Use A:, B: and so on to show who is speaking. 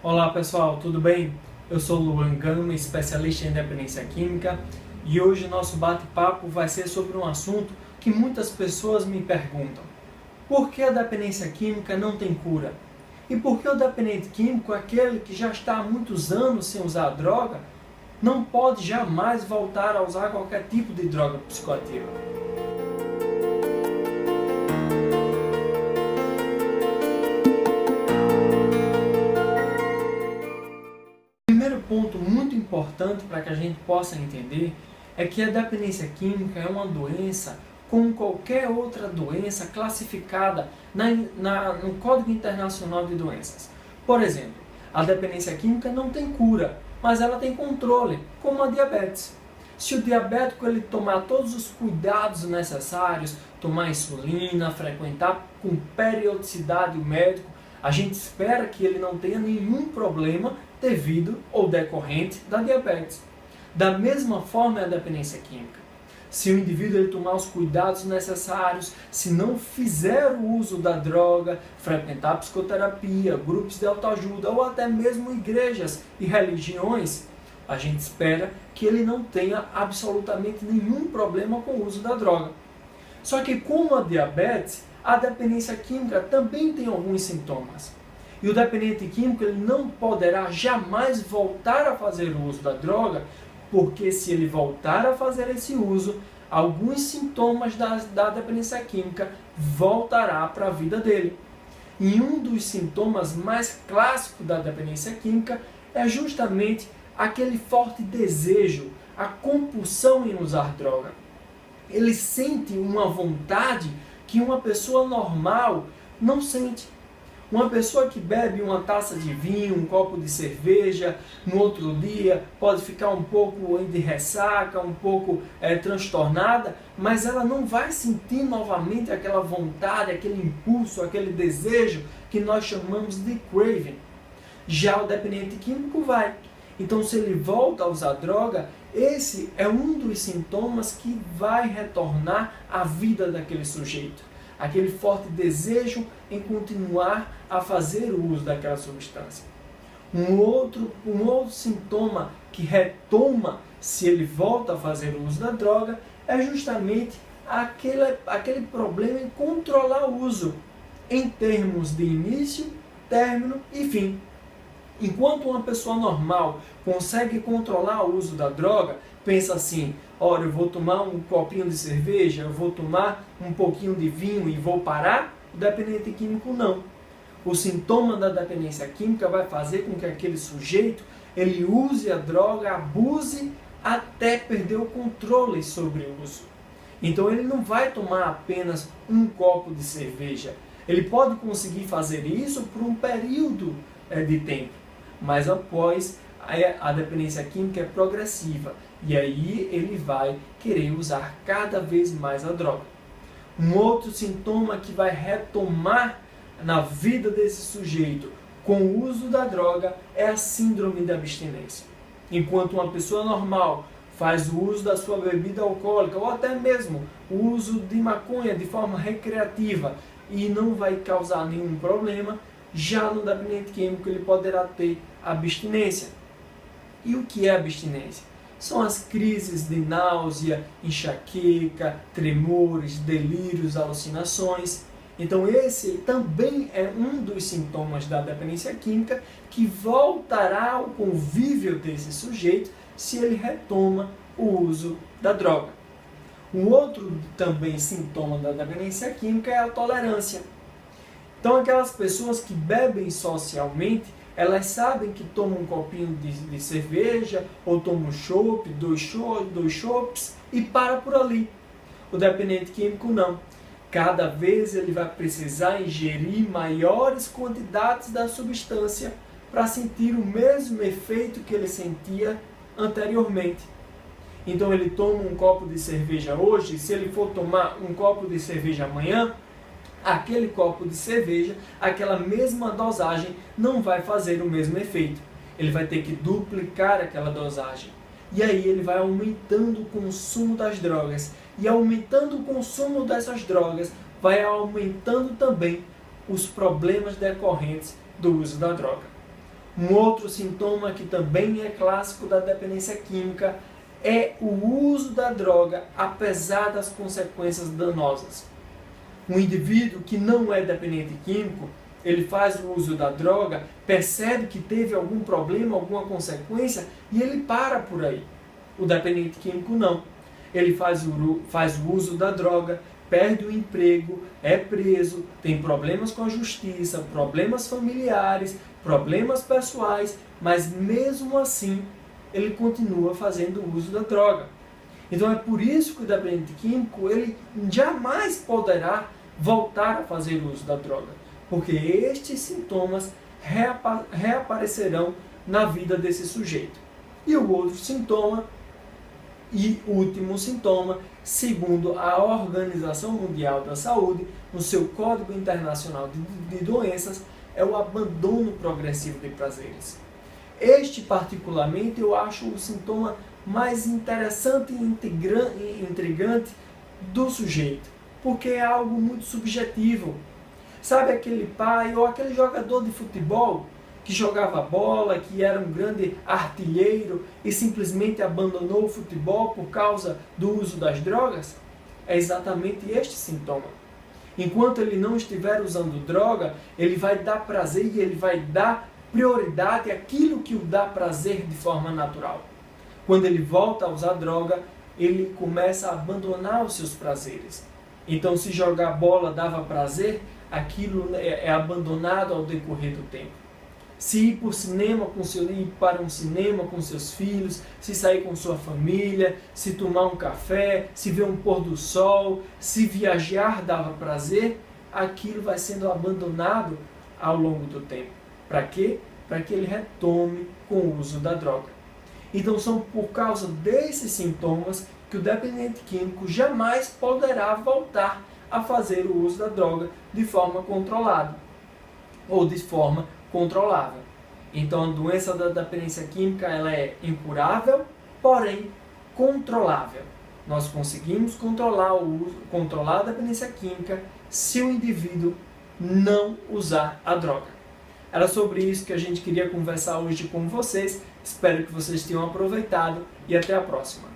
A: Olá pessoal, tudo bem? Eu sou Luan Gama, especialista em dependência química, e hoje nosso bate-papo vai ser sobre um assunto que muitas pessoas me perguntam. Por que a dependência química não tem cura? E por que o dependente químico, aquele que já está há muitos anos sem usar a droga, não pode jamais voltar a usar qualquer tipo de droga psicoativa? Primeiro ponto muito importante para que a gente possa entender é que a dependência química é uma doença como qualquer outra doença classificada no Código Internacional de Doenças. Por exemplo, a dependência química não tem cura, mas ela tem controle, como a diabetes. Se o diabético ele tomar todos os cuidados necessários, tomar insulina, frequentar com periodicidade o médico, a gente espera que ele não tenha nenhum problema devido ou decorrente da diabetes. Da mesma forma é a dependência química. Se o indivíduo ele tomar os cuidados necessários, se não fizer o uso da droga, frequentar psicoterapia, grupos de autoajuda ou até mesmo igrejas e religiões, a gente espera que ele não tenha absolutamente nenhum problema com o uso da droga. Só que como a diabetes, a dependência química também tem alguns sintomas. E o dependente químico ele não poderá jamais voltar a fazer o uso da droga, porque se ele voltar a fazer esse uso, alguns sintomas da dependência química voltará para a vida dele. E um dos sintomas mais clássicos da dependência química é justamente aquele forte desejo, a compulsão em usar droga. Ele sente uma vontade que uma pessoa normal não sente. Uma pessoa que bebe uma taça de vinho, um copo de cerveja, no outro dia pode ficar um pouco de ressaca, um pouco transtornada, mas ela não vai sentir novamente aquela vontade, aquele impulso, aquele desejo que nós chamamos de craving. Já o dependente químico vai. Então, se ele volta a usar droga, esse é um dos sintomas que vai retornar à vida daquele sujeito. Aquele forte desejo em continuar a fazer o uso daquela substância. Um outro sintoma que retoma se ele volta a fazer o uso da droga é justamente aquele problema em controlar o uso em termos de início, término e fim. Enquanto uma pessoa normal consegue controlar o uso da droga, pensa assim, olha, eu vou tomar um copinho de cerveja, eu vou tomar um pouquinho de vinho e vou parar, o dependente químico não. O sintoma da dependência química vai fazer com que aquele sujeito ele use a droga, abuse até perder o controle sobre o uso. Então ele não vai tomar apenas um copo de cerveja. Ele pode conseguir fazer isso por um período de tempo, mas após a dependência química é progressiva e aí ele vai querer usar cada vez mais a droga. Um outro sintoma que vai retomar na vida desse sujeito com o uso da droga é a síndrome de abstinência. Enquanto uma pessoa normal faz o uso da sua bebida alcoólica ou até mesmo o uso de maconha de forma recreativa e não vai causar nenhum problema, já no dependente químico ele poderá ter abstinência. E o que é abstinência? São as crises de náusea, enxaqueca, tremores, delírios, alucinações. Então esse também é um dos sintomas da dependência química que voltará ao convívio desse sujeito se ele retoma o uso da droga. Um outro também sintoma da dependência química é a tolerância. Então aquelas pessoas que bebem socialmente, elas sabem que tomam um copinho de cerveja, ou tomam um chopp, dois chopps e para por ali. O dependente químico não. Cada vez ele vai precisar ingerir maiores quantidades da substância para sentir o mesmo efeito que ele sentia anteriormente. Então ele toma um copo de cerveja hoje, se ele for tomar um copo de cerveja amanhã, aquele copo de cerveja, aquela mesma dosagem não vai fazer o mesmo efeito. Ele vai ter que duplicar aquela dosagem. E aí ele vai aumentando o consumo das drogas. E aumentando o consumo dessas drogas, vai aumentando também os problemas decorrentes do uso da droga. Um outro sintoma que também é clássico da dependência química é o uso da droga, apesar das consequências danosas. Um indivíduo que não é dependente químico, ele faz o uso da droga, percebe que teve algum problema, alguma consequência e ele para por aí. O dependente químico não. Ele faz o uso da droga, perde o emprego, é preso, tem problemas com a justiça, problemas familiares, problemas pessoais, mas mesmo assim ele continua fazendo o uso da droga. Então é por isso que o dependente químico ele jamais poderá voltar a fazer o uso da droga, porque estes sintomas reaparecerão na vida desse sujeito. E o outro sintoma e último sintoma, segundo a Organização Mundial da Saúde, no seu Código Internacional de Doenças, é o abandono progressivo de prazeres. Este, particularmente, eu acho o sintoma mais interessante e intrigante do sujeito, porque é algo muito subjetivo. Sabe aquele pai ou aquele jogador de futebol que jogava bola, que era um grande artilheiro e simplesmente abandonou o futebol por causa do uso das drogas? É exatamente este sintoma. Enquanto ele não estiver usando droga, ele vai dar prazer e ele vai dar prioridade àquilo que o dá prazer de forma natural. Quando ele volta a usar droga, ele começa a abandonar os seus prazeres. Então, se jogar bola dava prazer, aquilo é abandonado ao decorrer do tempo. Se ir para um cinema com seus filhos, se sair com sua família, se tomar um café, se ver um pôr do sol, se viajar dava prazer, aquilo vai sendo abandonado ao longo do tempo. Para quê? Para que ele retome com o uso da droga. Então são por causa desses sintomas que o dependente químico jamais poderá voltar a fazer o uso da droga de forma controlada ou de forma controlável. Então a doença da dependência química ela é incurável, porém controlável. Nós conseguimos controlar a dependência química se o indivíduo não usar a droga. Era sobre isso que a gente queria conversar hoje com vocês. Espero que vocês tenham aproveitado e até a próxima.